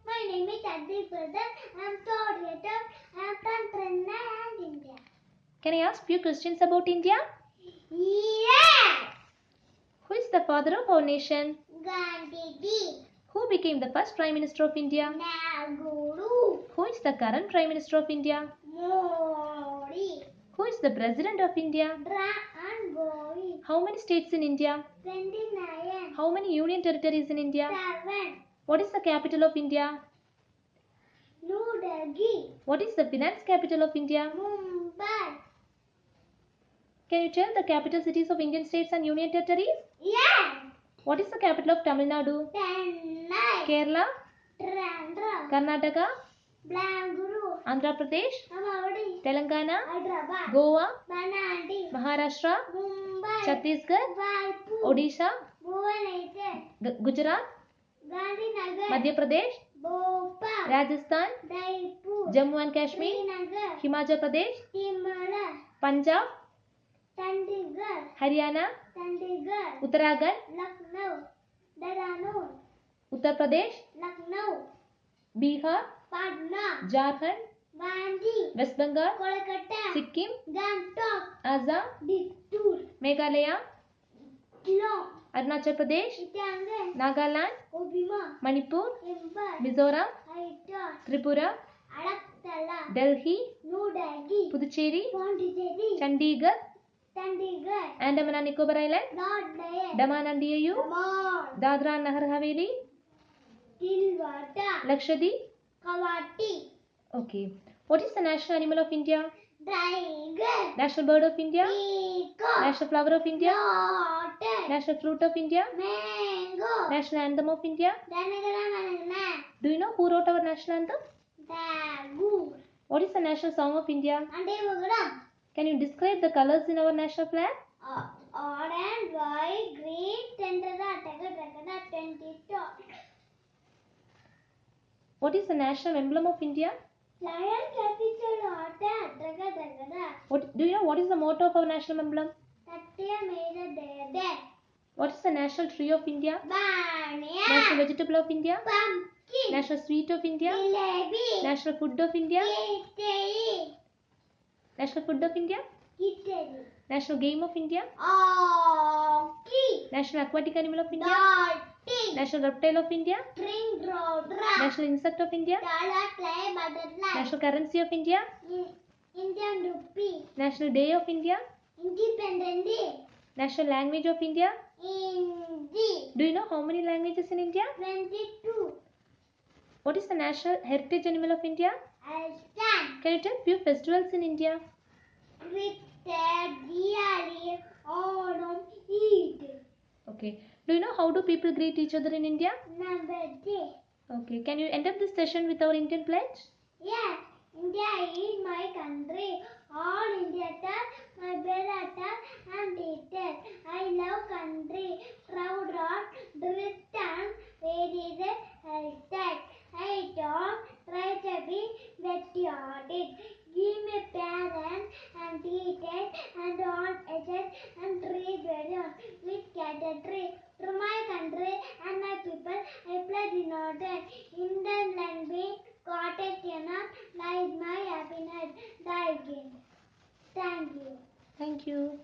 My name is Adit Pradhan. I am third year. I am from Chennai and India. Can I ask few questions about India? Yes! Who is the father of our nation? Gandhiji. Who became the first Prime Minister of India? Nehru. Who is the current Prime Minister of India? Modi. Who is the President of India? Ram Govind. How many states in India? 29. How many union territories in India? 7. What is the capital of India? New Delhi. What is the finance capital of India? Mumbai. Can you tell the capital cities of Indian states and union territories? Yes. What is the capital of Tamil Nadu? Chennai. Kerala? Trivandrum. Karnataka? Bangalore. Andhra Pradesh? Amavadi. Telangana? Hyderabad. Goa? Banadi. Maharashtra? Mumbai. Chhattisgarh? Raipur. Odisha? Bhubaneswar. Gujarat? Gandhinagar. Madhya Pradesh? Bhopal. Rajasthan? Jaipur. Jammu and Kashmir? Srinagar. Himachal Pradesh? Shimla. Punjab? Chandigarh. Haryana? Chandigarh. Uttarakhand? Lucknow. Dehradun. Uttar Pradesh? Lucknow. Bihar? Patna. Jharkhand? Ranchi. West Bengal? Kolkata. Sikkim? Gangtok. Assam? Dittur. Meghalaya? Shillong. Arunachal Pradesh? Chittagong. Nagaland? Kohima. Manipur? Imphal. Mizoram? Aitor. Tripura? Agartala. Delhi? New Delhi. Puducherry? Pondicherry. Chandigarh? Chandigarh. Andaman and Nicobar Island? Lord Mayor. Daman and Diu? Damon. Dadra and Nagar Haveli? Tilwata. Lakshadweep? Kavati. Okay. What is the national animal of India? Tiger. National bird of India? Peacock. National flower of India? Lotus. National fruit of India? Mango. National anthem of India? Danagaramana. Do you know who wrote our national anthem? Tagore. What is the national song of India? Andevogaram. Can you describe the colors in our national flag? Orange, white, green, tendera, takada, 22. What is the national emblem of India? Lion, capital, takada. Do you know what is the motto of our national emblem? Satya Meda Dede. What is the national tree of India? Banya. National vegetable of India? Pumpkin. National sweet of India? Jalebi. National food of India? Kitty. National food of India? Kitty. National game of India? Oki. National aquatic animal of India? Dolphin. National reptile of India? String rodra. National insect of India? Clay butterfly. National currency of India? Indian rupee. National day of India? Independent Day. National language of India? Hindi. Do you know how many languages in India? 22. What is the national heritage animal of India? Elephant. Can you tell few festivals in India? Cricket, Diwali, Onam, Eid. Okay. Do you know how do people greet each other in India? Namaste. Okay. Can you end up this session with our Indian pledge? Yes, India is my country. All India my brother and teacher. I love country. Proud of Britain. Where is it? Hashtag. I don't try to be patriotic. Give me parents and teachers and all edges and trees with category. To my country and my people, I pledge in order. Indian language, cottage enough, lies my happiness. Die again. Thank you. Thank you.